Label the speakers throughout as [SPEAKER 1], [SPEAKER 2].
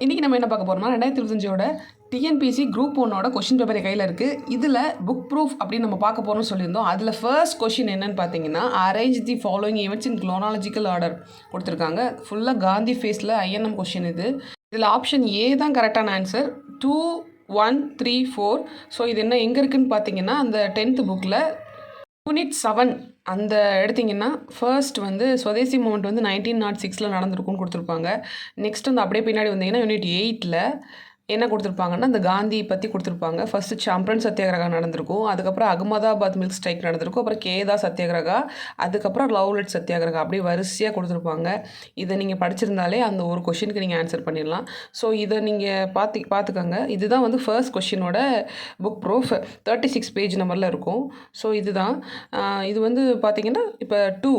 [SPEAKER 1] இன்றைக்கி நம்ம என்ன பார்க்க போகிறோம்னா 2025 டிஎன்பிசி குரூப் 1 கொஷின் பேப்பர் கையில் இருக்குது. இதில் புக் ப்ரூஃப் அப்படின்னு நம்ம பார்க்க போகிறோம்னு சொல்லியிருந்தோம். அதில் ஃபர்ஸ்ட் கொஷின் என்னென்னு பார்த்தீங்கன்னா, arrange the following events in chronological order கொடுத்துருக்காங்க. ஃபுல்லாக காந்தி ஃபேஸில் ஐஎன்எம் கொஷின் இது. இதில் ஆப்ஷன் ஏ தான் கரெக்டான ஆன்சர். 2, 1, 3, 4. ஸோ இது என்ன எங்கே இருக்குதுன்னு பார்த்தீங்கன்னா, அந்த 10th புக்கில் யூனிட் 7 அந்த எடுத்திங்கன்னா ஃபர்ஸ்ட் வந்து சுதேசி மூமெண்ட் வந்து 1906 நடந்திருக்கும்னு கொடுத்துருப்பாங்க. நெக்ஸ்ட் வந்து அப்படியே பின்னாடி வந்தீங்கன்னா யூனிட் 8 என்ன கொடுத்துருப்பாங்கன்னா அந்த காந்தி பற்றி கொடுத்துருப்பாங்க. ஃபஸ்ட்டு சம்பரன் சத்தியாகிரகா நடந்திருக்கும், அதுக்கப்புறம் அகமதாபாத் மில்க் ஸ்ட்ரைக் நடந்திருக்கும், அப்புறம் கேதா சத்தியாகிரகா, அதுக்கப்புறம் லவ்லெட் சத்தியாகிரகா, அப்படியே வரிசையாக கொடுத்துருப்பாங்க. இதை நீங்கள் படிச்சிருந்தாலே அந்த ஒரு கொஷினுக்கு நீங்கள் ஆன்சர் பண்ணிடலாம். ஸோ இதை நீங்கள் பார்த்துக்கோங்க. இதுதான் வந்து ஃபர்ஸ்ட் கொஷினோட புக் ப்ரூஃப் 36 பேஜ் நம்பரில் இருக்கும். ஸோ இதுதான் இது வந்து பார்த்திங்கன்னா இப்போ 2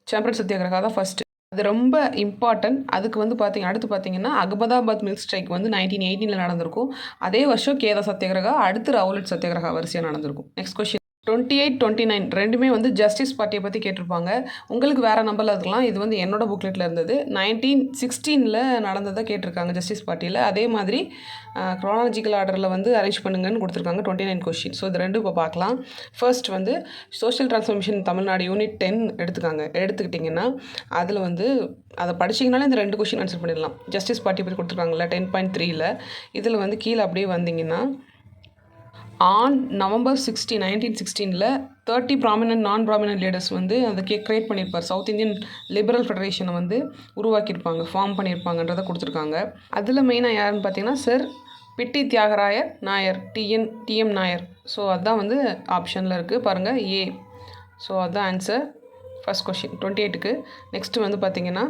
[SPEAKER 1] சம்பரன் சத்தியாகிரகா தான் ஃபஸ்ட்டு. அது ரொம்ப இம்பார்ட்டன்ட். அதுக்கு வந்து அடுத்து பார்த்தீங்கன்னா அகமதாபாத் மில்க் ஸ்ட்ரைக் வந்து 1918 நடந்திருக்கும். அதே வருஷம் கேதா சத்தியாகிரகா, அடுத்து ரவுலட் சத்தியாகிரகா வரிசையாக நடந்திருக்கும். நெக்ஸ்ட் கொஸ்டின் 28, 29 ரெண்டுமே வந்து ஜஸ்டிஸ் பார்ட்டியை பற்றி கேட்டிருப்பாங்க. உங்களுக்கு வேறு நம்பரில் இருக்கலாம். இது வந்து என்னோடய புக்லெட்டில் இருந்தது. 1916 நடந்ததை கேட்டிருக்காங்க ஜஸ்டிஸ் பார்ட்டியில். அதே மாதிரி க்ரோனாலஜிக்கல் ஆர்டரில் வந்து அரேஞ்ச் பண்ணுங்கன்னு கொடுத்துருக்காங்க. 29 கொஷின். ஸோ இது ரெண்டும் இப்போ பார்க்கலாம். ஃபர்ஸ்ட் வந்து சோஷியல் டிரான்ஸ்ஃபர்மேஷன் தமிழ்நாடு யூனிட் 10 எடுத்துக்கிட்டிங்கன்னா அதில் வந்து அதை படிச்சிங்கனாலே இந்த 2 கொஷின் ஆன்சர் பண்ணிடலாம். ஜஸ்டிஸ் பார்ட்டி பற்றி கொடுத்துருக்காங்கல்ல 10.3 இதில் வந்து கீழே அப்படியே வந்தீங்கன்னா ஆன் நவம்பர் 60, 1916 30 ப்ராமினன்ட் நான் ப்ராமினன்ட் லீடர்ஸ் வந்து அதை கிரியேட் பண்ணியிருப்பார். சவுத் இந்தியன் லிபரல் ஃபெடரேஷனை வந்து உருவாக்கியிருப்பாங்க, ஃபார்ம் பண்ணியிருப்பாங்கன்றதை கொடுத்துருக்காங்க. அதில் மெயினாக யாருன்னு பார்த்தீங்கன்னா சார் பிட்டி தியாகராயர் நாயர், டிஎம் நாயர். ஸோ அதுதான் வந்து ஆப்ஷனில் இருக்குது பாருங்கள், ஏ. ஸோ அதுதான் ஆன்சர் ஃபர்ஸ்ட் கொஷின் 28க்கு. நெக்ஸ்ட்டு வந்து பார்த்திங்கன்னா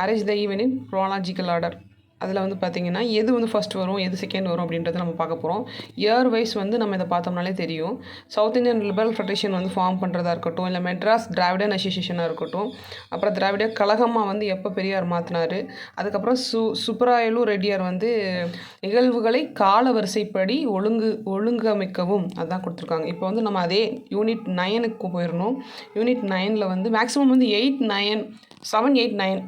[SPEAKER 1] அரேஞ்ச் த ஈவென்ட் இன் க்ரோனாலஜிக்கல் ஆர்டர். அதில் வந்து பார்த்திங்கன்னா எது வந்து ஃபஸ்ட் வரும், எது செகண்ட் வரும் அப்படின்றத நம்ம பார்க்க போகிறோம். இயர் வைஸ் வந்து நம்ம இதை பார்த்தோம்னாலே தெரியும். சவுத் இந்தியன் லிபரல் ஃபெடரேஷன் வந்து ஃபார்ம் பண்ணுறதா இருக்கட்டும், இல்லை மெட்ராஸ் திராவிடன் அசோசியேஷனாக இருக்கட்டும், அப்புறம் திராவிட கழகமாக வந்து எப்போ பெரியார் மாற்றினார், அதுக்கப்புறம் சுப்பராயலு ரெட்டியார் வந்து நிகழ்வுகளை கால வரிசைப்படி ஒழுங்கமைக்கவும் அதான் கொடுத்துருக்காங்க. இப்போ வந்து நம்ம அதே யூனிட் 9க்கு போயிடணும். யூனிட் 9 வந்து மேக்ஸிமம் வந்து 8, 9, 7, 8, 9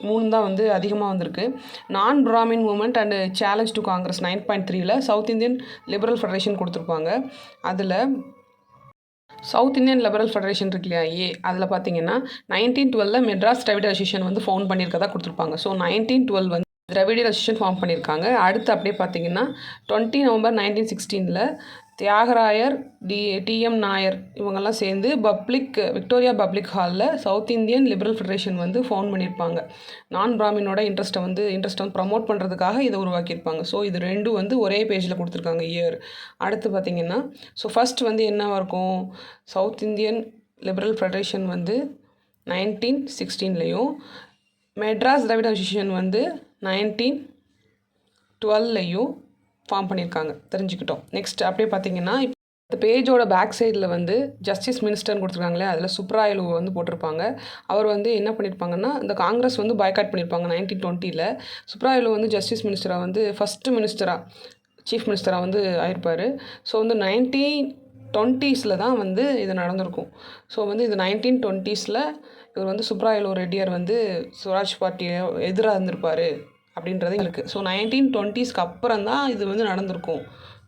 [SPEAKER 1] 3 தான் வந்து அதிகமாக வந்திருக்கு. நான் Brahmin movement and challenge to Congress 9.3 South Indian Liberal Federation கொடுத்துருப்பாங்க. அதில் சவுத் இந்தியன் லிபரல் ஃபெடரேஷன் இருக்கு இல்லையா, அதில் பார்த்தீங்கன்னா 1912 மெட்ராஸ் திராவிட அசோசியேஷன் வந்து ஃபவுண்ட் பண்ணியிருக்கதா கொடுத்துருப்பாங்க. ஸோ 1912 வந்து திராவிட அசோசியேஷன் ஃபார்ம் பண்ணியிருக்காங்க. அடுத்து அப்படியே பார்த்தீங்கன்னா 20 நவம்பர் 1916 தியாகராயர், டிஎம் நாயர் இவங்கெல்லாம் சேர்ந்து விக்டோரியா பப்ளிக் ஹாலில் சவுத் இந்தியன் லிபரல் ஃபெடரேஷன் வந்து ஃபவுண்ட் பண்ணியிருப்பாங்க. நான் பிராமினோட இன்ட்ரெஸ்ட்டை வந்து ப்ரமோட் பண்ணுறதுக்காக இதை உருவாக்கியிருப்பாங்க. ஸோ இது ரெண்டும் வந்து ஒரே பேஜில் கொடுத்துருக்காங்க இயர். அடுத்து பார்த்திங்கன்னா ஸோ ஃபஸ்ட் வந்து என்னவாக இருக்கும், சவுத் இந்தியன் லிபரல் ஃபெடரேஷன் வந்து 1916 மெட்ராஸ் திராவிட அசோசியேஷன் வந்து 1912 ஃபார்ம் பண்ணியிருக்காங்க, தெரிஞ்சுக்கிட்டோம். நெக்ஸ்ட் அப்படியே பார்த்தீங்கன்னா இந்த பேஜோட பேக் சைடில் வந்து ஜஸ்டிஸ் மினிஸ்டர்னு கொடுத்துருக்காங்களே, அதில் சுப்ராயலு வந்து போட்டிருப்பாங்க. அவர் வந்து என்ன பண்ணியிருப்பாங்கன்னா இந்த காங்கிரஸ் வந்து பாய்காட் பண்ணியிருப்பாங்க 1920. சுப்ராயலு வந்து ஜஸ்டிஸ் மினிஸ்டராக வந்து ஃபஸ்ட்டு சீஃப் மினிஸ்டராக வந்து ஆயிருப்பார். ஸோ வந்து 1920s தான் வந்து இது நடந்திருக்கும். ஸோ வந்து இது 1920s இவர் வந்து சுப்ராயலு ரெட்டியார் வந்து சுவராஜ் பார்ட்டியை எதிராக இருந்திருப்பார் அப்படின்றது இருக்குது. ஸோ 1920s அப்புறம் தான் இது வந்து நடந்திருக்கும்.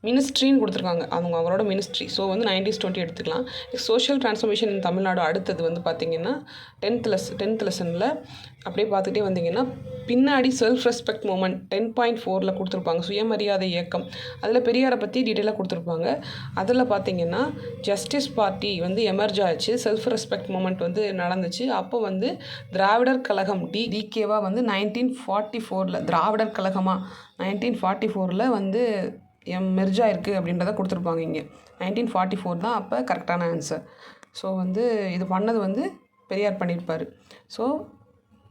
[SPEAKER 1] மினிஸ்ட்ரின்னு கொடுத்துருக்காங்க, அவரோட மினிஸ்ட்ரி. ஸோ வந்து 1920 எடுத்துக்கலாம். சோஷியல் டிரான்ஸ்ஃபர்மேஷன் இன் தமிழ்நாடு அடுத்தது வந்து பார்த்திங்கன்னா 10th லெசனில் அப்படியே பார்த்துட்டே வந்தீங்கன்னா பின்னாடி செல்ஃப் ரெஸ்பெக்ட் மூமெண்ட் 10.4 கொடுத்துருப்பாங்க, சுயமரியாதை இயக்கம். அதில் பெரியாரை பற்றி டீட்டெயிலாக கொடுத்துருப்பாங்க. அதில் பார்த்திங்கன்னா ஜஸ்டிஸ் பார்ட்டி வந்து எமர்ஜ் ஆச்சு, செல்ஃப் ரெஸ்பெக்ட் மூமெண்ட் வந்து நடந்துச்சு. அப்போ வந்து திராவிடர் கழகம் டிகேவாக வந்து 1944 திராவிடர் கழகமாக 1944 வந்து மெர்ஜ் ஆயிருக்கு அப்படின்றத கொடுத்துருப்பாங்க. இங்கே 1944 தான் அப்போ கரெக்டான ஆன்சர். ஸோ வந்து இது பண்ணது வந்து பெரியார் பண்ணியிருப்பார். ஸோ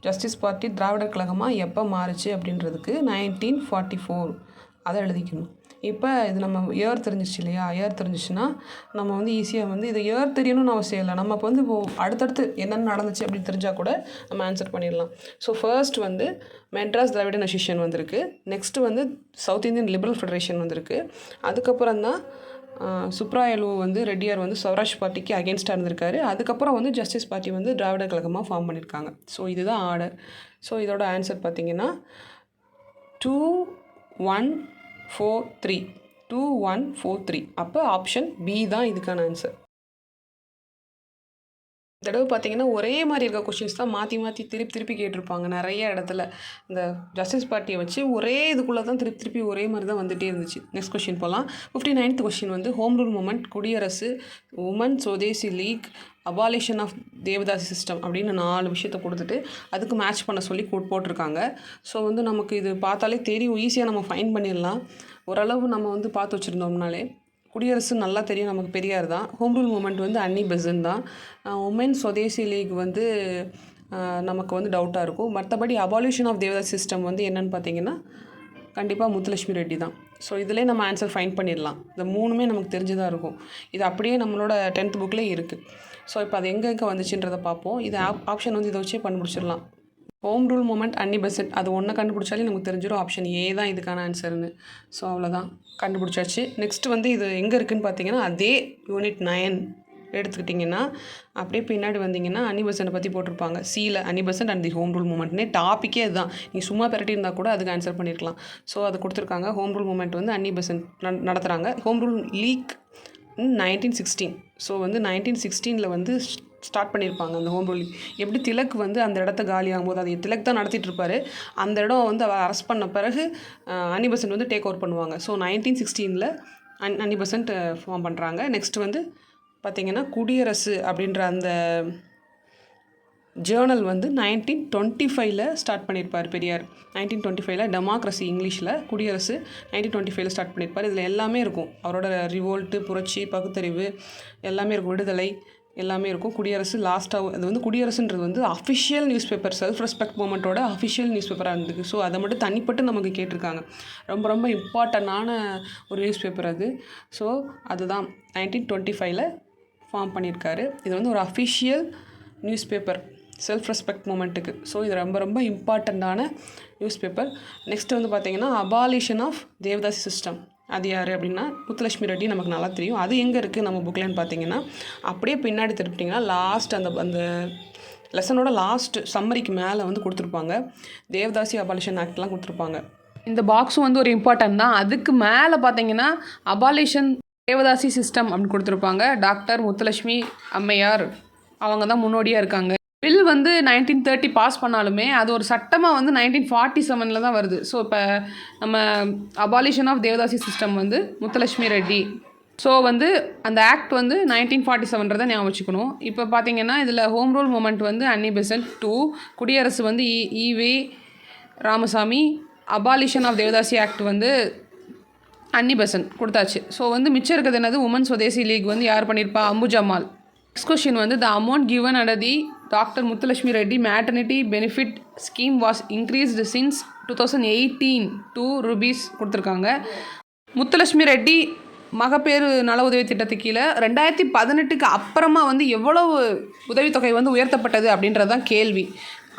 [SPEAKER 1] ஜஸ்டிஸ் பார்ட்டி திராவிடர் கழகமாக எப்போ மாறுச்சு அப்படின்றதுக்கு 1944 அதை எழுதிக்கணும். இப்போ இது நம்ம இயர் தெரிஞ்சிச்சு இல்லையா, இயர் தெரிஞ்சிச்சுன்னா நம்ம வந்து ஈஸியாக வந்து இது இயர் தெரியணும்னு அவசியம் இல்லை. நமக்கு வந்து அடுத்தடுத்து என்னென்ன நடந்துச்சு அப்படின்னு தெரிஞ்சால் கூட நம்ம ஆன்சர் பண்ணிடலாம். ஸோ ஃபர்ஸ்ட் வந்து மெட்ராஸ் திராவிடன் அசோசியேஷன் வந்திருக்கு. நெக்ஸ்ட்டு வந்து சவுத் இந்தியன் லிபரல் ஃபெடரேஷன் வந்திருக்கு. அதுக்கப்புறம் தான் சுப்ராயலு வந்து ரெட்டியார் வந்து ஸ்வராஜ் பார்ட்டிக்கு அகேன்ஸ்டாக இருந்திருக்காரு. அதுக்கப்புறம் வந்து ஜஸ்டிஸ் பார்ட்டி வந்து திராவிடர் கழகமாக ஃபார்ம் பண்ணியிருக்காங்க. ஸோ இதுதான் ஆர்டர். ஸோ இதோட ஆன்சர் பார்த்திங்கன்னா 2 2143 2143. அப்போ ஆப்ஷன் பி தான் இதுக்கான ஆன்சர். தடவை பார்த்தீங்கன்னா ஒரே மாதிரி இருக்க கொஷின்ஸ் தான் மாற்றி மாற்றி திருப்பி கேட்டிருப்பாங்க நிறைய இடத்துல. இந்த ஜஸ்டிஸ் பார்ட்டியை வச்சு ஒரே இதுக்குள்ளே தான் திருப்பி ஒரே மாதிரி தான் வந்துகிட்டே இருந்துச்சு. நெக்ஸ்ட் கொஷின் போகலாம். 59th கொஷின் வந்து home rule movement, Kudi Arasu, women Swadeshi league, abolition of Devadasi system அப்படின்னு 4 விஷயத்தை கொடுத்துட்டு அதுக்கு மேட்ச் பண்ண சொல்லி போட்டிருக்காங்க. ஸோ வந்து நமக்கு இது பார்த்தாலே தெரியும், ஈஸியாக நம்ம ஃபைன் பண்ணிடலாம். ஓரளவு நம்ம வந்து பார்த்து வச்சுருந்தோம்னாலே. குடியரசு நல்லா தெரியும் நமக்கு, பெரியார் தான். ஹோம் ரூல் மூமெண்ட் வந்து அன்னி பெசன்ட் தான். உமன் சுதேசி லீக் வந்து நமக்கு வந்து டவுட்டாக இருக்கும். மற்றபடி அபாலிஷன் ஆஃப் தேவதாஸ் சிஸ்டம் வந்து என்னென்னு பார்த்தீங்கன்னா கண்டிப்பாக முத்துலட்சுமி ரெட்டி தான். ஸோ இதிலே நம்ம ஆன்சர் ஃபைண்ட் பண்ணிடலாம். இந்த 3மே நமக்கு தெரிஞ்சுதான் இருக்கும். இது அப்படியே நம்மளோட 10th புக்லேயே இருக்குது. ஸோ இப்போ அது எங்கே வந்துச்சுன்றதை பார்ப்போம். இது ஆப்ஷன் வந்து இதை வச்சே கண்டுபிடிச்சிடலாம். ஹோம் ரூல் மூமெண்ட் அன்னி பெசன்ட், அது ஒன்று கண்டுபிடிச்சாலே நமக்கு தெரிஞ்சிடும் ஆப்ஷன் ஏ தான் இதுக்கான ஆன்சர்னு. ஸோ அவ்வளோதான், கண்டுபிடிச்சாச்சு. நெக்ஸ்ட்டு வந்து இது எங்கே இருக்குதுன்னு பார்த்தீங்கன்னா அதே யூனிட் 9 எடுத்துக்கிட்டிங்கன்னா அப்படியே பின்னாடி வந்தீங்கன்னா அன்னி பெசன்ட்டை பற்றி போட்டிருப்பாங்க. சியில் Annie Besant and the home rule மூமெண்ட்னே டாப்பிக்கே அதுதான். நீங்கள் சும்மா பெரட்டி இருந்தால் கூட அதுக்கு ஆன்சர் பண்ணியிருக்கலாம். ஸோ அது கொடுத்துருக்காங்க. ஹோம் ரூல் மூமெண்ட் வந்து அன்னி பெசன்ட் நடத்துகிறாங்க. Home rule league 1916. ஸோ வந்து 1916 வந்து ஸ்டார்ட் பண்ணியிருப்பாங்க அந்த ஹோம் ரூல். எப்படி திலக் வந்து அந்த இடத்த காலியாகும் போது, அது திலக் தான் நடத்திட்டு இருப்பார், அந்த இடம் வந்து அவர் அரெஸ்ட் பண்ண பிறகு அன்னி பெசன்ட் வந்து டேக் ஓவர் பண்ணுவாங்க. ஸோ 1916 அன்னி பெசன்ட் ஃபார்ம் பண்ணுறாங்க. நெக்ஸ்ட் வந்து பார்த்திங்கன்னா குடியரசு அப்படின்ற அந்த ஜேர்னல் வந்து 1925 ஸ்டார்ட் பண்ணியிருப்பார் பெரியார். 1925 டெமோக்ரஸி இங்கிலீஷில், குடியரசு 1925 ஸ்டார்ட் பண்ணியிருப்பார். இதில் எல்லாமே இருக்கும். அவரோட ரிவோல்ட்டு, புரட்சி, பகுத்தறிவு எல்லாமே இருக்கும், விடுதலை எல்லாமே இருக்கும். குடியரசு லாஸ்ட்டாக, அது வந்து குடியரசுன்றது வந்து official newspaper, self respect மூமெண்ட்டோட அஃபிஷியல் நியூஸ் பேப்பராக இருந்தது. ஸோ அதை மட்டும் தனிப்பட்டு நமக்கு கேட்டிருக்காங்க. ரொம்ப ரொம்ப இம்பார்ட்டண்டான ஒரு நியூஸ் பேப்பர் அது. ஸோ அதுதான் 1925 ஃபார்ம் பண்ணியிருக்காரு. இது வந்து ஒரு official newspaper self respect மூமெண்ட்டுக்கு. ஸோ இது ரொம்ப ரொம்ப இம்பார்ட்டண்ட்டான நியூஸ் பேப்பர். நெக்ஸ்ட் வந்து பார்த்திங்கன்னா அபாலிஷன் ஆஃப் தேவதாசி சிஸ்டம், அது யார் அப்படின்னா முத்துலட்சுமி ரெட்டி. நமக்கு நல்லா தெரியும். அது எங்கே இருக்குது நம்ம புக்லன்னு பார்த்தீங்கன்னா அப்படியே பின்னாடி திருப்பிட்டிங்கன்னா லாஸ்ட் அந்த லெசனோட லாஸ்ட் சம்மரிக்கு மேலே வந்து கொடுத்துருப்பாங்க. தேவதாசி அபாலிஷன் ஆக்ட்லாம் கொடுத்துருப்பாங்க. இந்த பாக்ஸும் வந்து ஒரு இம்பார்ட்டன்ட் தான். அதுக்கு மேலே பார்த்தீங்கன்னா அபாலிஷன் தேவதாசி சிஸ்டம் அப்படின்னு கொடுத்துருப்பாங்க. டாக்டர் முத்துலட்சுமி அம்மையார் அவங்க தான் முன்னோடியாக இருக்காங்க. பில் வந்து 1930 பாஸ் பண்ணாலுமே அது ஒரு சட்டமாக வந்து 1947 தான் வருது. ஸோ இப்போ நம்ம அபாலிஷன் ஆஃப் தேவதாசி சிஸ்டம் வந்து முத்துலட்சுமி ரெட்டி. ஸோ வந்து அந்த ஆக்ட் வந்து 1947 ஞாபகம் வச்சுக்கணும். இப்போ பார்த்தீங்கன்னா இதில் ஹோம் ரூல் மூமெண்ட் வந்து அன்னி பெசன்ட் 2, குடியரசு வந்து E V Ramasamy, abolition of Devadasi act வந்து அன்னி பெசன்ட் கொடுத்தாச்சு. ஸோ வந்து மிச்சம் இருக்கிறது என்னது, உமன் சுதேசி லீக் வந்து யார் பண்ணியிருப்பா, அம்புஜம்மாள். நெக்ஸ்ட் கொஸ்டின் வந்து the amount given under the doctor Muthulakshmi Reddy maternity benefit scheme was increased since 2018 ₹2 கொடுத்துருக்காங்க. முத்துலட்சுமி ரெட்டி மகப்பேறு நல உதவி திட்டத்துக்கு கீழே 2018க்கு அப்புறமா வந்து எவ்வளவு உதவித்தொகை வந்து உயர்த்தப்பட்டது அப்படின்றது தான் கேள்வி.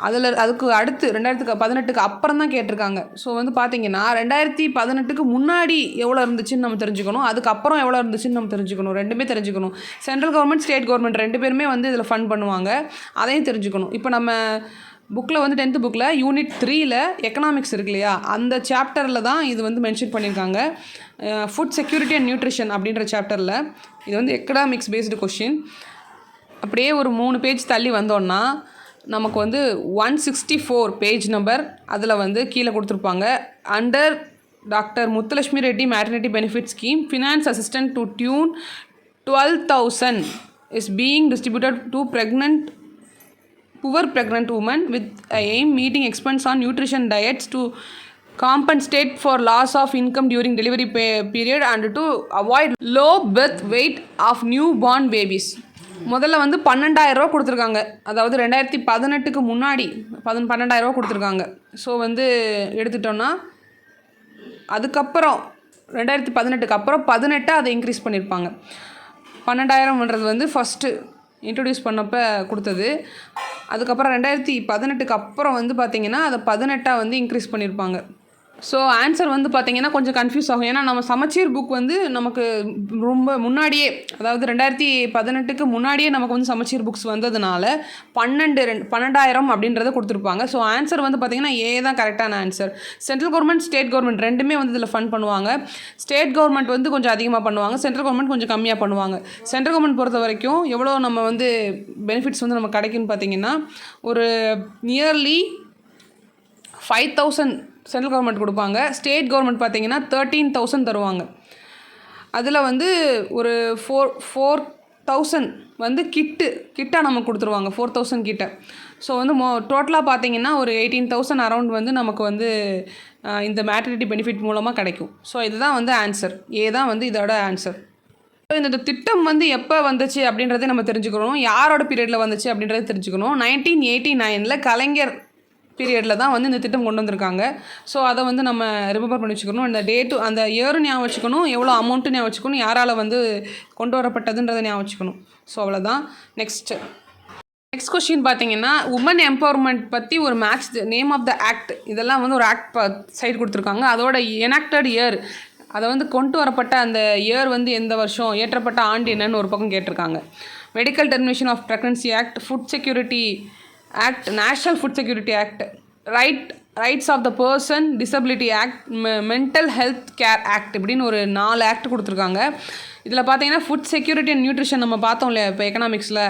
[SPEAKER 1] அதுக்கு அடுத்து 2018க்கு அப்புறம் தான் கேட்டிருக்காங்க. ஸோ வந்து பார்த்தீங்கன்னா 2018க்கு முன்னாடி எவ்வளோ இருந்துச்சுன்னு நம்ம தெரிஞ்சுக்கணும், அதுக்கப்புறம் எவ்வளோ இருந்துச்சுன்னு நம்ம தெரிஞ்சுக்கணும். ரெண்டுமே தெரிஞ்சுக்கணும். சென்ட்ரல் கவர்மெண்ட், ஸ்டேட் கவர்மெண்ட் 2 பேருமே வந்து இதில் ஃபண்ட் பண்ணுவாங்க, அதையும் தெரிஞ்சுக்கணும். இப்போ நம்ம புக்கில் வந்து 10th புக்கில் யூனிட் 3ல் எக்கனாமிக்ஸ் இருக்கு இல்லையா, அந்த சாப்டரில் தான் இது வந்து மென்ஷன் பண்ணியிருக்காங்க. ஃபுட் செக்யூரிட்டி அண்ட் நியூட்ரிஷன் அப்படின்ற சாப்டரில் இது வந்து எக்கனாமிக்ஸ் பேஸ்டு கொஷின். அப்படியே ஒரு 3 பேஜ் தள்ளி வந்தோன்னா நமக்கு வந்து 164 பேஜ் நம்பர், அதில் வந்து கீழே கொடுத்துருப்பாங்க under doctor Muthulakshmi Reddy maternity benefit scheme finance assistant to tune 12,000 is being distributed to poor pregnant women with aim meeting expense on nutrition diets to compensate for loss of income during delivery period and to avoid low birth weight of newborn babies. முதல்ல வந்து 12,000 கொடுத்துருக்காங்க. அதாவது 2018க்கு முன்னாடி 12,000 கொடுத்துருக்காங்க. So வந்து எடுத்துட்டோன்னா அதுக்கப்புறம் 2018க்கு அப்புறம் 18 அதை இன்க்ரீஸ் பண்ணியிருப்பாங்க. 12,000ன்றது வந்து ஃபஸ்ட்டு இன்ட்ரடியூஸ் பண்ணப்போ கொடுத்தது. அதுக்கப்புறம் 2018க்கு அப்புறம் வந்து பார்த்திங்கன்னா அதை 18 வந்து இன்க்ரீஸ் பண்ணியிருப்பாங்க. ஸோ ஆன்சர் வந்து பார்த்திங்கன்னா கொஞ்சம் கன்ஃபியூஸ் ஆகும். ஏன்னா நம்ம சமச்சீர் புக் வந்து நமக்கு ரொம்ப முன்னாடியே, அதாவது 2018க்கு முன்னாடியே நமக்கு வந்து சமச்சீர் புக்ஸ் வந்ததுனால 12,000 அப்படின்றத கொடுத்துருப்பாங்க. ஸோ ஆன்சர் வந்து பார்த்திங்கன்னா ஏ தான் கரெக்டான answer. Central government, state government ரெண்டுமே வந்து இதில் ஃபண்ட் பண்ணுவாங்க. ஸ்டேட் கவர்மெண்ட் வந்து கொஞ்சம் அதிகமாக பண்ணுவாங்க, சென்ட்ரல் கவர்மெண்ட் கொஞ்சம் கம்மியாக பண்ணுவாங்க. சென்ட்ரல் கவர்மெண்ட் பொறுத்த வரைக்கும் எவ்வளோ நம்ம வந்து பெனிஃபிட்ஸ் வந்து நமக்கு கிடைக்குன்னு பார்த்திங்கன்னா ஒரு நியர்லி 5,000 சென்ட்ரல் கவர்மெண்ட் கொடுப்பாங்க. ஸ்டேட் கவர்மெண்ட் பார்த்திங்கன்னா 13,000 தருவாங்க. அதில் வந்து ஒரு 4,000 வந்து கிட்டாக நமக்கு கொடுத்துருவாங்க, 4,000 கிட்ட. ஸோ வந்து டோட்டலாக பார்த்திங்கன்னா ஒரு 18,000 அரௌண்ட் வந்து நமக்கு வந்து இந்த மேட்டர்னிட்டி பெனிஃபிட் மூலமாக கிடைக்கும். ஸோ இதுதான் வந்து ஆன்சர், ஏ தான் வந்து இதோட ஆன்சர். இந்த திட்டம் வந்து எப்போ வந்துச்சு அப்படின்றத நம்ம தெரிஞ்சுக்கணும், யாரோட பீரியடில் வந்துச்சு அப்படின்றத தெரிஞ்சுக்கணும். 1989 கலைஞர் பீரியடில் தான் வந்து இந்த திட்டம் கொண்டு வந்திருக்காங்க. ஸோ அதை வந்து நம்ம ரிமெம்பர் பண்ணி வச்சுக்கணும். இந்த டேட்டு, அந்த இயரும் ஞாபகம் வச்சுக்கணும், எவ்வளோ அமௌண்ட்டு ஞாபகம் வச்சுக்கணும், யாரால் வந்து கொண்டு வரப்பட்டதுன்றதை ஞாபகம் வச்சுக்கணும். ஸோ அவ்வளோதான். நெக்ஸ்ட் கொஸ்டின் பார்த்தீங்கன்னா உமன் எம்பவர்மெண்ட் பற்றி ஒரு match, name of the act, இதெல்லாம் வந்து ஒரு ஆக்ட் சைடு கொடுத்துருக்காங்க. அதோட எனாக்டட் இயர், அதை வந்து கொண்டு வரப்பட்ட அந்த இயர் வந்து எந்த வருஷம், ஏற்றப்பட்ட ஆண்டு என்னன்னு ஒரு பக்கம் கேட்டிருக்காங்க. Medical termination of pregnancy act, food security act, national food security act, rights of the person disability act, mental health care act, இப்படின்னு ஒரு 4 ஆக்ட் கொடுத்துருக்காங்க. இதில் பார்த்தீங்கன்னா ஃபுட் செக்யூரிட்டி அண்ட் நியூட்ரிஷன் நம்ம பார்த்தோம் இல்லையா இப்போ எக்கனாமிக்ஸில்,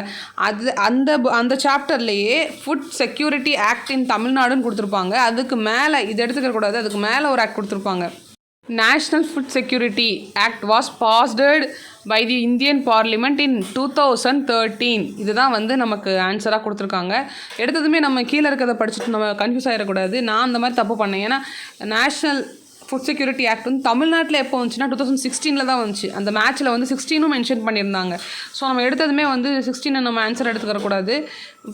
[SPEAKER 1] அந்த சாப்டர்லேயே ஃபுட் செக்யூரிட்டி ஆக்ட் இன் தமிழ்நாடுன்னு கொடுத்துருப்பாங்க. அதுக்கு மேலே இது எடுத்துக்கக்கூடாது, அதுக்கு மேலே ஒரு ஆக்ட் கொடுத்துருப்பாங்க. National food security act was passed by the Indian parliament in 2013. இதுதான் வந்து நமக்கு ஆன்சராக கொடுத்துருக்காங்க. எடுத்ததுமே நம்ம கீழே இருக்கிறத படிச்சுட்டு நம்ம கன்ஃபியூஸ் ஆகிடக்கூடாது. நான் அந்த மாதிரி தப்பு பண்ணேன். ஏன்னா நேஷ்னல் ஃபுட் செக்யூரிட்டி ஆக்ட் வந்து தமிழ்நாட்டில் எப்போ வந்துச்சுன்னா 2016 தான் வந்துச்சு. அந்த மேட்ச்சில் வந்து 16 மென்ஷன் பண்ணியிருந்தாங்க. ஸோ நம்ம எடுத்ததுமே வந்து 16 நம்ம ஆன்சர் எடுத்துக்கிறக்கூடாது.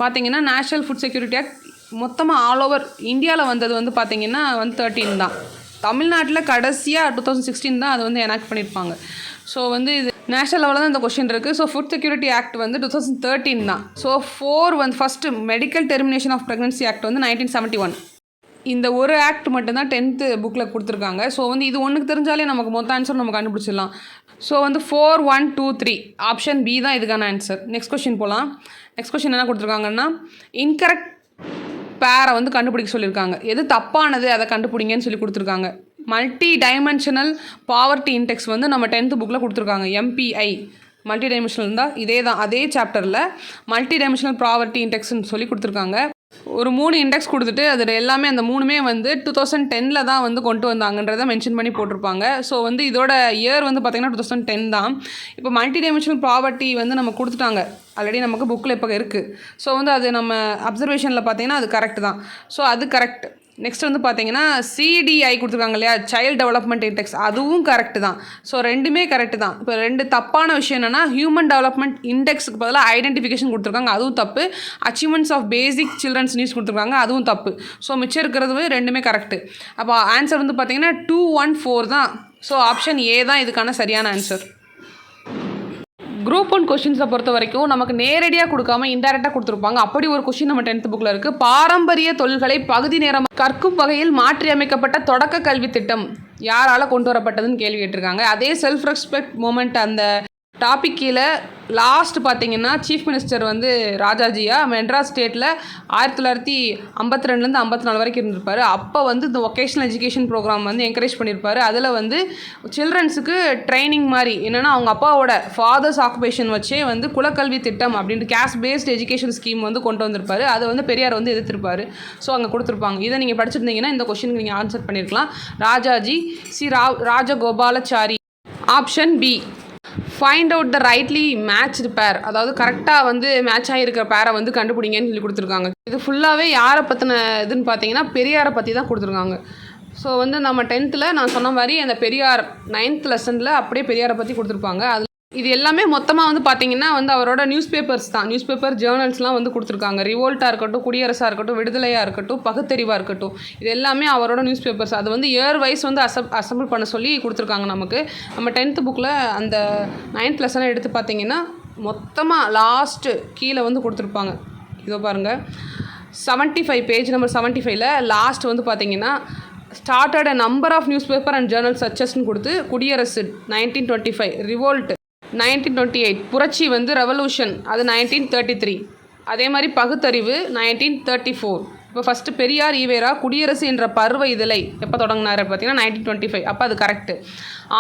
[SPEAKER 1] பார்த்திங்கன்னா நேஷ்னல் ஃபுட் செக்யூரிட்டி ஆக்ட் மொத்தமாக ஆல் ஓவர் இந்தியாவில் வந்தது வந்து பார்த்திங்கன்னா வந்து 13 தான். தமிழ்நாட்டில் கடைசியாக 2016 தான் அது வந்து எனாக்ட் பண்ணியிருப்பாங்க. ஸோ வந்து இது நேஷனல் லெவலில் தான் இந்த கொஸ்டின் இருக்குது. ஸோ ஃபுட் செக்யூரிட்டி ஆக்ட் வந்து 2013 தான். ஸோ 4 வந்து first medical termination of pregnancy act வந்து 1971. இந்த ஒரு ஆக்ட் மட்டும்தான் 10th புக்கில் கொடுத்துருக்காங்க. ஸோ வந்து இது ஒன்றுக்கு தெரிஞ்சாலே நமக்கு மொத்த ஆன்சர் நம்ம கண்டுபிடிச்சிடலாம். ஸோ வந்து 4, 1, 2, 3 ஆப்ஷன் பி தான் இதுக்கான ஆன்சர். நெக்ஸ்ட் கொஸ்டின் போகலாம். நெக்ஸ்ட் கொஸ்டின் என்ன கொடுத்துருக்காங்கன்னா இன்கரெக்ட் பேரை வந்து கண்டுபிடிக்க சொல்லியிருக்காங்க. எது தப்பானது அதை கண்டுபிடிங்கன்னு சொல்லி கொடுத்துருக்காங்க. மல்டி டைமென்ஷனல் பாவர்ட்டி இன்டெக்ஸ் வந்து நம்ம 10th புக்கில் கொடுத்துருக்காங்க. MPI மல்டி டைமென்ஷனல் இருந்தால் இதே தான், அதே சாப்டரில் மல்டி டைமென்ஷனல் பாவர்ட்டி இன்டெக்ஸ்ன்னு சொல்லி கொடுத்துருக்காங்க. ஒரு 3 இண்டெக்ஸ் கொடுத்துட்டு அதில் எல்லாமே அந்த 3மே வந்து 2010 தான் வந்து கொண்டு வந்தாங்கன்றதை மென்ஷன் பண்ணி போட்டிருப்பாங்க. ஸோ வந்து இதோட இயர் வந்து பார்த்திங்கன்னா 2010 தான். இப்போ மல்டி டைமென்ஷனல் ப்ராப்பர்ட்டி வந்து நம்ம கொடுத்துட்டாங்க, ஆல்ரெடி நமக்கு புக்கில் இப்போ இருக்குது. ஸோ வந்து அது நம்ம அப்சர்வேஷனில் பார்த்திங்கன்னா அது கரெக்ட் தான். ஸோ அது கரெக்ட். நெக்ஸ்ட் வந்து பார்த்தீங்கன்னா CDI கொடுத்துருக்காங்க இல்லையா, சைல்டு டெவலப்மெண்ட் இன்டெக்ஸ், அதுவும் கரெக்டு தான். ஸோ ரெண்டுமே கரெக்டு தான். இப்போ 2 தப்பான விஷயம் என்னென்னா ஹியூமன் டெவலப்மெண்ட் இண்டெக்ஸுக்கு பதிலாக ஐடென்டிஃபிகேஷன் கொடுத்துருக்காங்க, அதுவும் தப்பு. Achievements of basic children's needs கொடுத்துருக்காங்க, அதுவும் தப்பு. ஸோ மிச்சம் இருக்கிறது ரெண்டுமே கரெக்டு. அப்போ ஆன்சர் வந்து பார்த்தீங்கன்னா 2, 1, 4 தான். ஸோ ஆப்ஷன் ஏ தான் இதுக்கான சரியான ஆன்சர். குரூப் 1 கொஷின்ஸை பொறுத்த வரைக்கும் நமக்கு நேரடியாக கொடுக்காம இன்டெரக்டாக கொடுத்துருப்பாங்க. அப்படி ஒரு கொஷின் நம்ம 10th புக்கில் இருக்குது. பாரம்பரிய தொழில்களை பகுதி நேரம் கற்கும் வகையில் மாற்றி அமைக்கப்பட்ட தொடக்க கல்வி திட்டம் யாரால் கொண்டு வரப்பட்டதுன்னு கேள்வி கேட்டிருக்காங்க. அதே செல்ஃப் ரெஸ்பெக்ட் மூமெண்ட் அந்த டாபிக் கீழே லாஸ்ட் பார்த்தீங்கன்னா சீஃப் மினிஸ்டர் வந்து ராஜாஜியா மெட்ராஸ் ஸ்டேட்டில் 1952 54 வரைக்கும் இருந்திருப்பார். அப்போ வந்து இந்த வொகேஷனல் எஜுகேஷன் ப்ரோக்ராம் வந்து என்கரேஜ் பண்ணியிருப்பார். அதில் வந்து சில்ட்ரன்ஸுக்கு ட்ரைனிங் மாதிரி என்னென்னா அவங்க அப்பாவோட ஃபாதர்ஸ் ஆக்குபேஷன் வச்சே வந்து குலக்கல்வி திட்டம் அப்படின்ட்டு கேஸ்ட் பேஸ்ட் எஜுகேஷன் ஸ்கீம் வந்து கொண்டு வந்திருப்பார். அதை வந்து பெரியார் வந்து எதிர்த்திருப்பார். ஸோ அங்கே கொடுத்துருப்பாங்க. இதை நீங்கள் படிச்சிருந்தீங்கன்னா இந்த கொஷினுக்கு நீங்கள் ஆன்சர் பண்ணியிருக்கலாம். Rajaji Rajagopalachari. Option B. Find out the rightly matched pair, அதாவது கரெக்டாக வந்து மேட்ச் ஆகிருக்கிற பேரை வந்து கண்டுபிடிங்கன்னு சொல்லி கொடுத்துருக்காங்க. இது ஃபுல்லாகவே யாரை பற்றின இதுன்னு பார்த்தீங்கன்னா பெரியாரை பற்றி தான் கொடுத்துருக்காங்க. ஸோ வந்து நம்ம 10th நான் சொன்ன மாதிரி அந்த பெரியார் 9th லெசனில் அப்படியே பெரியாரை பற்றி கொடுத்துருப்பாங்க. அது இது எல்லாமே மொத்தமாக வந்து பார்த்திங்கன்னா வந்து அவரோட நியூஸ் பேப்பர்ஸ் தான், நியூஸ் பேப்பர் ஜேர்னல்ஸ்லாம் வந்து கொடுத்துருக்காங்க. ரிவோல்ட்டாக இருக்கட்டும், குடியரசாக இருக்கட்டும், விடுதலையாக இருக்கட்டும், பகுத்தறிவாக இருக்கட்டும், இது எல்லாமே அவரோட நியூஸ் பேப்பர்ஸ். அது வந்து இயர் வைஸ் வந்து அசம்பிள் பண்ண சொல்லி கொடுத்துருக்காங்க நமக்கு. நம்ம 10th புக்கில் அந்த 9th லெசனை எடுத்து பார்த்திங்கன்னா மொத்தமாக லாஸ்ட்டு கீழே வந்து கொடுத்துருப்பாங்க. இதோ பாருங்கள் 75 பேஜ் நம்பர் 75ல் லாஸ்ட் வந்து பார்த்திங்கன்னா started a number of newspaper and journal சச்சஸ்ன்னு கொடுத்து குடியரசு 1925, ரிவோல்ட் 1928, புரட்சி வந்து ரெவல்யூஷன் அது 1933, அதே மாதிரி பகுத்தறிவு 1934. இப்போ ஃபஸ்ட்டு பெரியார் ஈவேரா குடியரசு என்ற பருவ இதழை எப்போ தொடங்கினார் பார்த்தீங்கன்னா 1925, அப்போ அது கரெக்டு.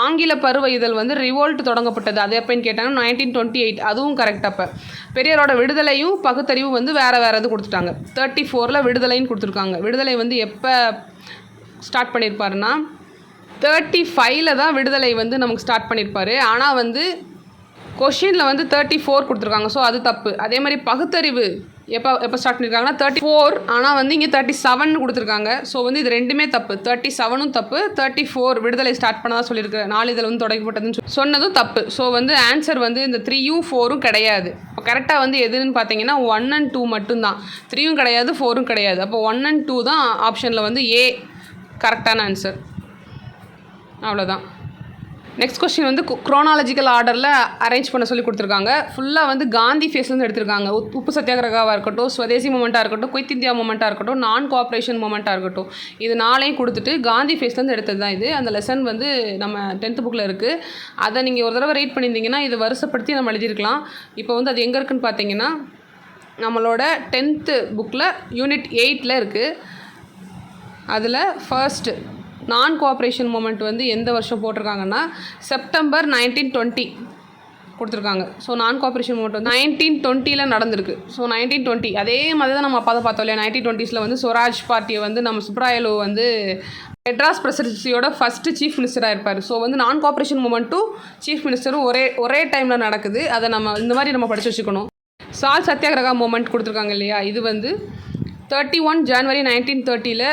[SPEAKER 1] ஆங்கில பருவ இதழ் வந்து ரிவோல்ட் தொடங்கப்பட்டது, அது எப்போன்னு கேட்டாங்கன்னா 1928, அதுவும் கரெக்ட். அப்போ பெரியாரோட விடுதலையும் பகுத்தறிவும் வந்து வேறு இது கொடுத்துட்டாங்க. 34 விடுதலைன்னு கொடுத்துருக்காங்க. விடுதலை வந்து எப்போ ஸ்டார்ட் பண்ணியிருப்பாருன்னா 35 தான் விடுதலை வந்து நமக்கு ஸ்டார்ட் பண்ணியிருப்பார். ஆனால் வந்து கொஷினில் வந்து 34 கொடுத்துருக்காங்க, ஸோ அது தப்பு. அதே மாதிரி பகுத்தறிவு எப்போ ஸ்டார்ட் பண்ணியிருக்காங்கன்னா 34, ஆனால் வந்து இங்கே 37 கொடுத்துருக்காங்க. ஸோ வந்து இது ரெண்டுமே தப்பு. 37ம் தப்பு, 34 விடுதலை ஸ்டார்ட் பண்ணதான் சொல்லியிருக்கு, நாளிதழ் வந்து தொடங்கப்பட்டதுன்னு சொன்னதும் தப்பு. ஸோ வந்து ஆன்சர் வந்து இந்த 3யும் 4ம் கிடையாது. இப்போ கரெக்டாக வந்து எதுன்னு பார்த்தீங்கன்னா 1 and 2 மட்டும்தான். 3யும் கிடையாது, 4ம் கிடையாது. அப்போ 1 and 2 தான் ஆப்ஷனில் வந்து ஏ கரெக்டான ஆன்சர். அவ்வளோதான். நெக்ஸ்ட் கொஸ்டின் வந்து குரோனாலஜிக்கல் ஆர்டரில் அரேஞ்ச் பண்ண சொல்லி கொடுத்துருக்காங்க. ஃபுல்லாக வந்து காந்தி ஃபேஸ்லேருந்து எடுத்திருக்காங்க. உப்பு சத்தியாகிரகாவாக இருக்கட்டும், ஸ்வதேசி மூமெண்ட்டாக இருக்கட்டும், குயிட் இந்தியா மூமெண்ட்டாக இருக்கட்டும், நான் கோஆப்ரேஷன் மூமெண்ட்டாக இருக்கட்டும், இது 4ஐயும் கொடுத்துட்டு காந்தி ஃபேஸ்லேருந்து எடுத்தது தான் இது. அந்த லெசன் வந்து நம்ம 10th புக்கில் இருக்குது. அதை நீங்கள் ஒரு தடவை ரீட் பண்ணியிருந்தீங்கன்னா இது வருஷப்படுத்தி நம்ம எழுதியிருக்கலாம். இப்போ வந்து அது எங்கே இருக்குதுன்னு பார்த்தீங்கன்னா நம்மளோட 10th புக்கில் யூனிட் 8 இருக்குது. அதில் ஃபர்ஸ்ட்டு நான் கோஆப்ரேஷன் மூமெண்ட் வந்து எந்த வருஷம் போட்டிருக்காங்கன்னா செப்டம்பர் 1920 கொடுத்துருக்காங்க. ஸோ நான் கோஆப்ரேஷன் மூமெண்ட் வந்து 1920 நடந்திருக்கு. ஸோ 1920 அதே மாதிரி தான் நம்ம அப்போ பார்த்தோம் இல்லையா. 1920s வந்து ஸ்வராஜ் பார்ட்டியை வந்து நம்ம சுப்ராயலு வந்து மெட்ராஸ் பிரசிடென்சியோட ஃபஸ்ட்டு சீஃப் மினிஸ்டராக இருப்பார். ஸோ வந்து நான் கோஆப்ரேஷன் மூமெண்ட்டும் சீஃப் மினிஸ்டரும் ஒரே டைமில் நடக்குது. அதை நம்ம இந்த மாதிரி நம்ம படித்து வச்சுக்கணும். சால் சத்தியாகிரகா மூமெண்ட் கொடுத்துருக்காங்க இல்லையா, இது வந்து 31 ஜனவரி 1930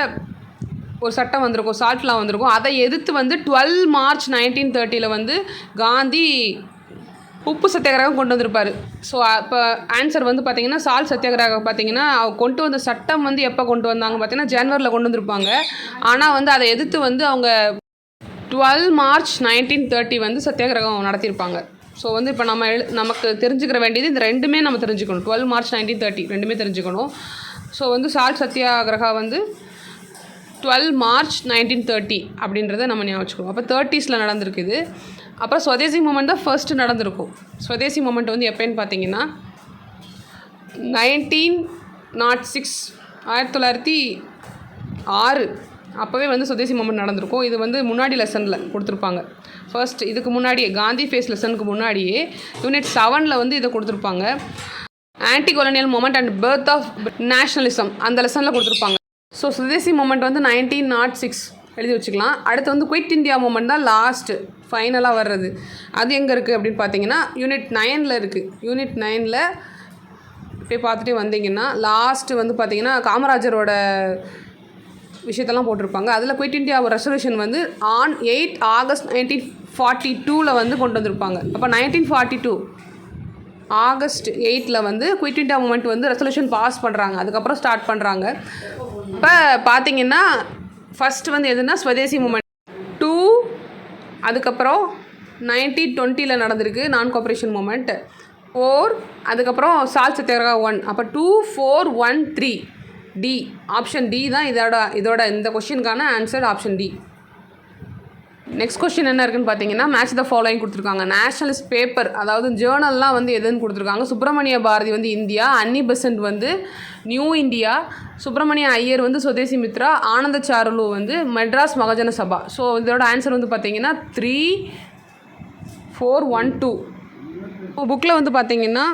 [SPEAKER 1] ஒரு சட்டம் வந்திருக்கும், சால்ட் லா வந்திருக்கும். அதை எதிர்த்து வந்து 12 மார்ச் 1930 வந்து காந்தி உப்பு சத்தியாகிரகம் கொண்டு வந்திருப்பார். ஸோ அப்போ ஆன்சர் வந்து பார்த்திங்கன்னா சால்ட் சத்தியாகிரகம் பார்த்திங்கன்னா கொண்டு வந்த சட்டம் வந்து எப்போ கொண்டு வந்தாங்க பார்த்திங்கன்னா ஜனவரியில் கொண்டு வந்திருப்பாங்க. ஆனால் வந்து அதை எதிர்த்து வந்து அவங்க 12 மார்ச் 1930 வந்து சத்தியாகிரகம் நடத்தியிருப்பாங்க. ஸோ வந்து இப்போ நமக்கு தெரிஞ்சுக்கிற வேண்டியது இந்த ரெண்டுமே நம்ம தெரிஞ்சுக்கணும். 12 மார்ச் 1930 ரெண்டுமே தெரிஞ்சுக்கணும். ஸோ வந்து சால்ட் சத்தியாகிரகா வந்து 12 மார்ச் 1930 அப்படின்றத நம்ம ஞாபகம் வச்சுக்கணும். அப்போ 30s நடந்திருக்குது. அப்புறம் ஸ்வதேசி மூமெண்ட் தான் ஃபர்ஸ்ட்டு நடந்திருக்கும். ஸ்வதேசி மூமெண்ட் வந்து எப்போன்னு பார்த்தீங்கன்னா 1906 1906 அப்போவே வந்து சுதேசி மூமெண்ட் நடந்திருக்கும். இது வந்து முன்னாடி லெசனில் கொடுத்துருப்பாங்க. ஃபர்ஸ்ட் இதுக்கு முன்னாடியே காந்தி ஃபேஸ் லெசனுக்கு முன்னாடியே யூனிட் 7 வந்து இதை கொடுத்துருப்பாங்க. Anti colonial movement and birth of nationalism அந்த லெசனில் கொடுத்துருப்பாங்க. ஸோ சுதேசி மூமெண்ட் வந்து 1906 எழுதி வச்சுக்கலாம். அடுத்து வந்து குயிட் இந்தியா மூமெண்ட் தான் லாஸ்ட்டு ஃபைனலாக வர்றது. அது எங்கே இருக்குது அப்படின்னு பார்த்தீங்கன்னா யூனிட் 9 இருக்குது. யூனிட் 9 போய் பார்த்துட்டே வந்தீங்கன்னா லாஸ்ட்டு வந்து பார்த்தீங்கன்னா காமராஜரோட விஷயத்தெல்லாம் போட்டிருப்பாங்க. அதில் குயிட் இந்தியா ரெசல்யூஷன் வந்து ஆன் 8 ஆகஸ்ட் 1942 வந்து கொண்டு வந்திருப்பாங்க. அப்போ 1942 ஆகஸ்ட் 8 வந்து குயிட் இந்தியா மூமெண்ட் வந்து ரெசல்யூஷன் பாஸ் பண்ணுறாங்க. அதுக்கப்புறம் ஸ்டார்ட் பண்ணுறாங்க. இப்போ பார்த்தீங்கன்னா ஃபஸ்ட்டு வந்து எதுனா ஸ்வதேசி மூமெண்ட் 2, அதுக்கப்புறம் 1920 நடந்திருக்கு நான் கோஆப்ரேஷன் மூமெண்ட் 4, அதுக்கப்புறம் சால்ட் சத்தியாகிரகா 1. அப்போ 2, 4, 1, 3 டி ஆப்ஷன் டி தான் இதோட இந்த கொஷினுக்கான answer option D. Next question என்ன இருக்குன்னு பார்த்தீங்கன்னா மேட்ச் த ஃபாலோயிங் கொடுத்துருக்காங்க. நேஷனலிஸ்ட் பேப்பர் அதாவது ஜேர்னல்லாம் வந்து எதுன்னு கொடுத்துருக்காங்க. சுப்பிரமணிய பாரதி வந்து இந்தியா, அன்னி பெசன்ட் வந்து நியூ இந்தியா, சுப்பிரமணிய ஐயர் வந்து சுதேசி மித்ரா, ஆனந்த சாருலு வந்து மெட்ராஸ் மகஜன சபா. ஸோ இதோட ஆன்சர் வந்து பார்த்தீங்கன்னா 3, 4, 1, 2. புக்கில் வந்து பார்த்தீங்கன்னா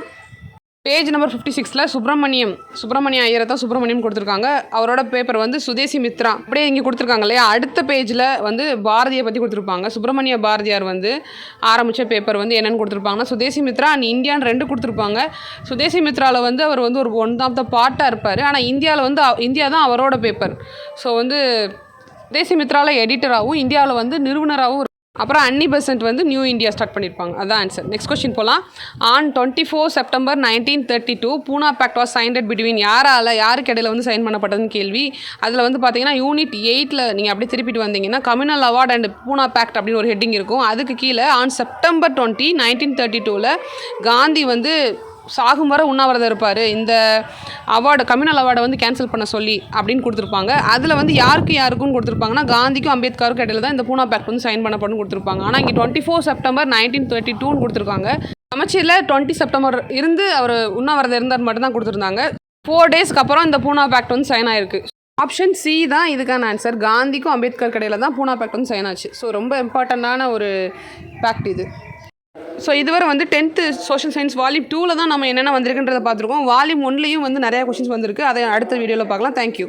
[SPEAKER 1] பேஜ் நம்பர் 56 சுப்பிரமணிய ஐயரை தான் சுப்பிரமணியம் கொடுத்துருக்காங்க. அவரோட பேப்பர் வந்து சுதேசி மித்ரா அப்படியே இங்கே கொடுத்துருக்காங்க இல்லையா. அடுத்த பேஜில் வந்து பாரதியை பற்றி கொடுத்துருப்பாங்க. சுப்பிரமணிய பாரதியார் வந்து ஆரம்பித்த பேப்பர் வந்து என்னென்னு கொடுத்துருப்பாங்கன்னா சுதேசி மித்ரா அண்ட் இந்தியான்னு 2 கொடுத்துருப்பாங்க. சுதேசி மித்ராவில் வந்து அவர் வந்து ஒரு ஒன் ஆஃப் த பார்ட்டாக இருப்பார். ஆனால் இந்தியாவில் வந்து இந்தியா தான் அவரோட பேப்பர். ஸோ வந்து சுதேசி மித்ராவில் எடிட்டராகவும் இந்தியாவில் வந்து நிறுவனராகவும். அப்புறம் அன்னி பெசன்ட் வந்து நியூ இந்தியா ஸ்டார்ட் பண்ணியிருப்பாங்க. அதுதான் ஆன்சர். நெக்ஸ்ட் கொஸ்டின் போகலாம். On 24 September 1932 Poona pact was signed between யாருக்கு இடையில வந்து சைன் பண்ணப்பட்டதுன்னு கேள்வி. அதில் வந்து பார்த்தீங்கன்னா யூனிட் 8 நீங்கள் அப்படியே திருப்பிட்டு வந்தீங்கன்னா communal award and Poona pact அப்படின்னு ஒரு ஹெட்டிங் இருக்கும். அதுக்கு கீழே ஆன் செப்டம்பர் 20, 1932 காந்தி வந்து சாகும் வரை உண்ணாவிரதம் இருப்பார், இந்த அவார்டு கம்யூனல் அவார்டை வந்து கேன்சல் பண்ண சொல்லி அப்படின்னு கொடுத்துருப்பாங்க. அதில் வந்து யாருக்குன்னு கொடுத்துருப்பாங்கன்னா காந்திக்கும் அம்பேத்கருக்கும் இடையில தான் இந்த பூனா பேக்ட் வந்து சைன் பண்ணப்படும் கொடுத்துருப்பாங்க. ஆனால் இங்கே 24 செப்டம்பர் 1932 கொடுத்துருக்காங்க. அமைச்சரில் 20 செப்டம்பர் இருந்து அவர் உண்ணாவிரதம் இருந்தார் மட்டும்தான் கொடுத்துருந்தாங்க. 4 டேஸ்க்கு அப்புறம் இந்த பூனா பேக்ட் வந்து சைன் ஆயிருக்கு. ஆப்ஷன் சி தான் இதுக்கான ஆன்சர். காந்திக்கும் அம்பேத்கர் இடையில தான் பூனா பேக்ட் வந்து சைன் ஆச்சு. ஸோ ரொம்ப இம்பார்ட்டண்ட்டான ஒரு பேக்ட் இது. ஸோ இதுவரை வந்து 10th சோஷியல் சயின்ஸ் வால்யூம் 2ல் தான் நம்ம என்னென்ன வந்திருக்குன்றதை பார்த்துருக்கோம். வால்யூம் 1லேயும் வந்து நிறையா கொஷின்ஸ் வந்திருக்கு. அதை அடுத்த வீடியோவில் பார்க்கலாம். தேங்க்யூ.